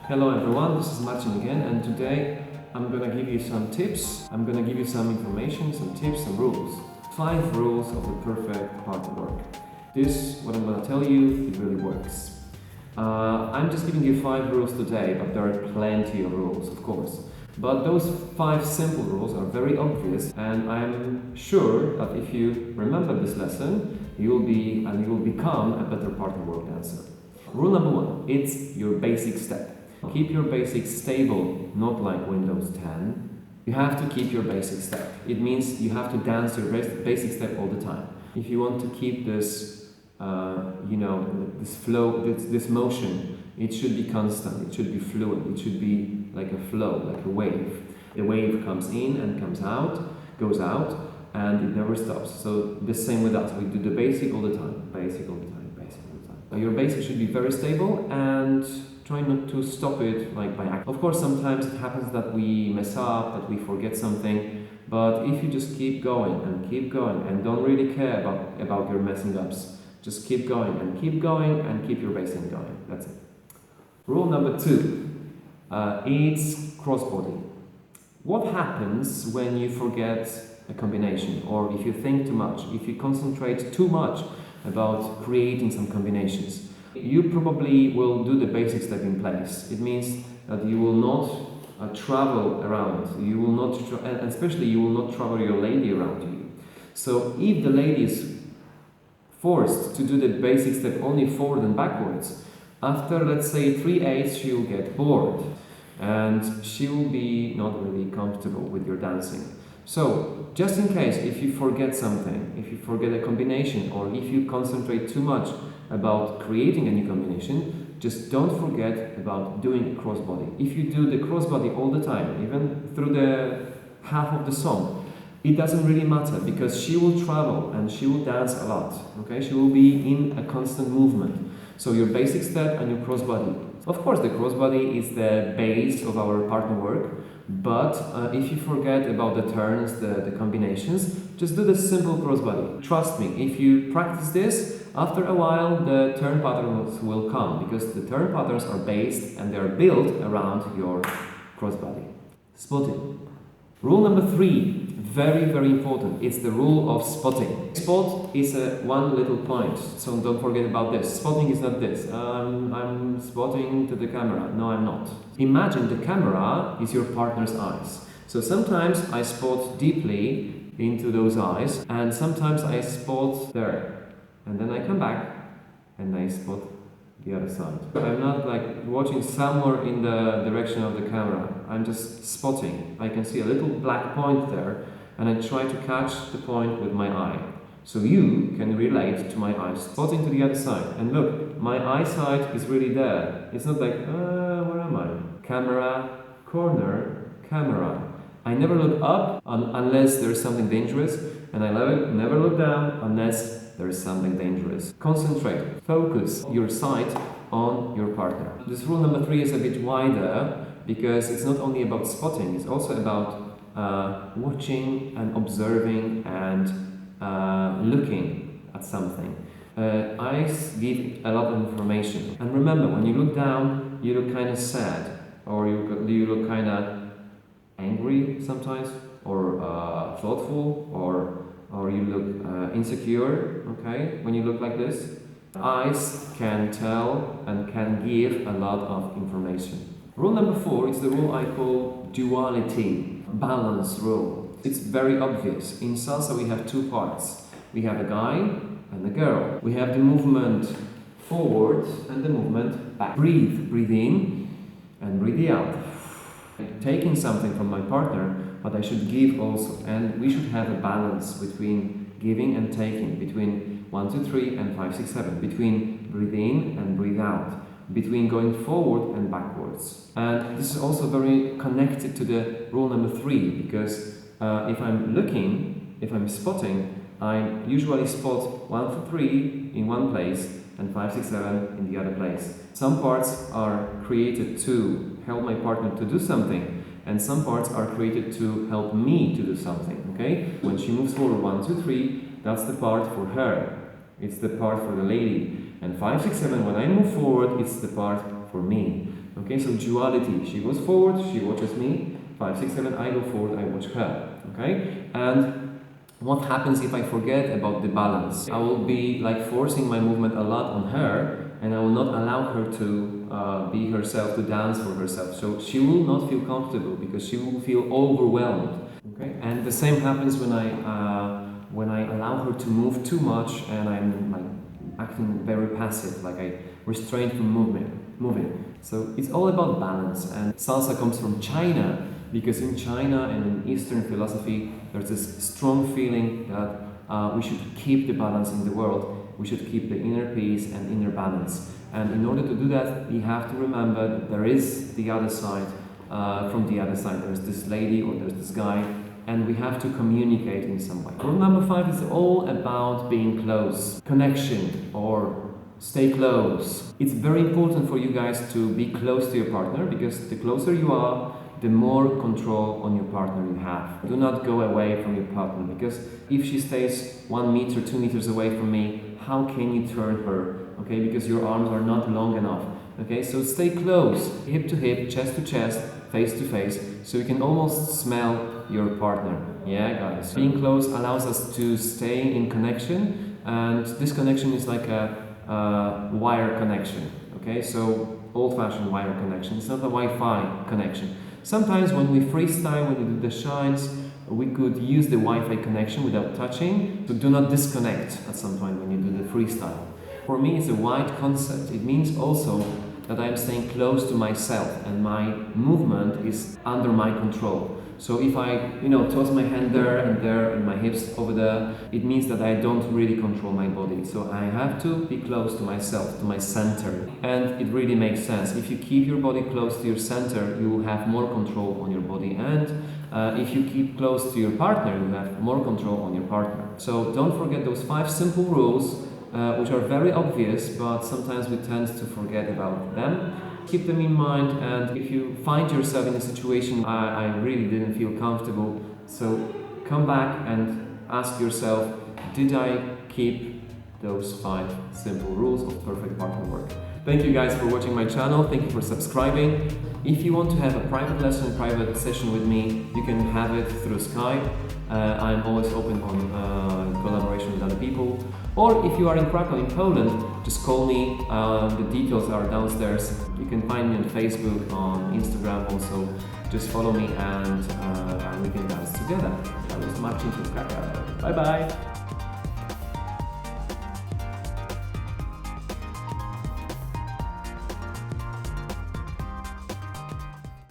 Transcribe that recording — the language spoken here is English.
Hello everyone, this is Marcin again, and today I'm gonna give you some tips, I'm gonna give you some information, some tips, some rules. 5 rules of the perfect partner work. This, what I'm gonna tell you, it really works. I'm just giving you 5 rules today, but there are plenty of rules, of course. But those 5 simple rules are very obvious, and I'm sure that if you remember this lesson, you will become a better partner work dancer. Rule number 1, it's your basic step. Keep your basics stable, not like Windows 10. You have to keep your basic step. It means you have to dance your basic step all the time. If you want to keep this, this flow, this motion, it should be constant, it should be fluid, it should be like a flow, like a wave. The wave comes in and comes out, goes out, and it never stops. So the same with us, we do the basic all the time, basic all the time, basic all the time. Now your basic should be very stable and try not to stop it like by accident. Of course, sometimes it happens that we mess up, that we forget something, but if you just keep going and don't really care about your messing ups, just keep going and keep your basic going. That's it. Rule number 2, it's crossbody. What happens when you forget a combination, or if you think too much, if you concentrate too much about creating some combinations? You probably will do the basic step in place. It means that you will not travel around. You will not, and especially you will not travel your lady around you. So if the lady is forced to do the basic step only forward and backwards, after let's say 3/8, she will get bored and she will be not really comfortable with your dancing. So just in case, if you forget something, if you forget a combination, or if you concentrate too much about creating a new combination, just don't forget about doing crossbody. If you do the crossbody all the time, even through the half of the song, it doesn't really matter, because she will travel and she will dance a lot. Okay, she will be in a constant movement. So your basic step and your crossbody. Of course, the crossbody is the base of our partner work, but if you forget about the turns, the combinations, just do the simple crossbody. Trust me, if you practice this, after a while the turn patterns will come, because the turn patterns are based and they are built around your crossbody. Spotting. Rule number 3, very, very important. It's the rule of spotting. Spot is one little point, so don't forget about this. Spotting is not this. I'm spotting to the camera. No, I'm not. Imagine the camera is your partner's eyes. So sometimes I spot deeply into those eyes, and sometimes I spot there. And then I come back and I spot the other side. I'm not like watching somewhere in the direction of the camera. I'm just spotting. I can see a little black point there, and I try to catch the point with my eye. So you can relate to my eye, spotting to the other side. And look, my eyesight is really there. It's not like, where am I? Camera, corner, camera. I never look up unless there's something dangerous, and I never look down unless there is something dangerous. Concentrate, focus your sight on your partner. This rule number 3 is a bit wider, because it's not only about spotting, it's also about watching and observing and looking at something. Eyes give a lot of information. And remember, when you look down, you look kind of sad, or you look kind of angry sometimes, or thoughtful, or you look insecure, okay, when you look like this. Eyes can tell and can give a lot of information. Rule number 4 is the rule I call duality, balance rule. It's very obvious. In salsa we have 2 parts. We have a guy and a girl. We have the movement forward and the movement back. Breathe in and breathe out. I'm taking something from my partner, but I should give also, and we should have a balance between giving and taking, between 1, 2, 3 and 5, 6, 7, between breathe in and breathe out, between going forward and backwards. And this is also very connected to the rule number 3, because if I'm spotting, I usually spot 1 to 3 in one place and 5, 6, 7 in the other place. Some parts are created to help my partner to do something, and some parts are created to help me to do something, okay? When she moves forward 1, 2, 3, that's the part for her. It's the part for the lady. And 5, 6, 7, when I move forward, it's the part for me. Okay, so duality. She goes forward, she watches me. 5, 6, 7, I go forward, I watch her. Okay, and what happens if I forget about the balance? I will be like forcing my movement a lot on her, and I will not allow her to be herself, to dance for herself. So she will not feel comfortable because she will feel overwhelmed. Okay, and the same happens when I allow her to move too much and I'm like acting very passive, like I restrain from moving. So it's all about balance, and salsa comes from China because in China and in Eastern philosophy there's this strong feeling that we should keep the balance in the world, we should keep the inner peace and inner balance. And in order to do that, we have to remember that there is the other side. From the other side, there's this lady or there's this guy, and we have to communicate in some way. Rule number 5 is all about being close, connection, or stay close. It's very important for you guys to be close to your partner, because the closer you are, the more control on your partner you have. Do not go away from your partner, because if she stays 1 meter, 2 meters away from me, how can you turn her? Okay, because your arms are not long enough. Okay, so stay close, hip to hip, chest to chest, face to face, so you can almost smell your partner. Yeah, guys. Being close allows us to stay in connection, and this connection is like a wire connection. Okay, so old-fashioned wire connection. It's not a Wi-Fi connection. Sometimes when we freestyle, when we do the shines, we could use the Wi-Fi connection without touching. So do not disconnect at some point when you do the freestyle. For me, it's a wide concept. It means also that I'm staying close to myself and my movement is under my control. So if I, toss my hand there and my hips over there, it means that I don't really control my body. So I have to be close to myself, to my center. And it really makes sense. If you keep your body close to your center, you will have more control on your body. And if you keep close to your partner, you have more control on your partner. So don't forget those 5 simple rules, which are very obvious, but sometimes we tend to forget about them. Keep them in mind, and if you find yourself in a situation I really didn't feel comfortable, so come back and ask yourself, did I keep those 5 simple rules of perfect partner work? Thank you guys for watching my channel, thank you for subscribing. If you want to have a private lesson, private session with me, you can have it through Skype. I'm always open on collaboration with other people. Or if you are in Krakow, in Poland, just call me. The details are downstairs. You can find me on Facebook, on Instagram also. Just follow me and we can dance together. That was Marcin from Krakow. Bye bye!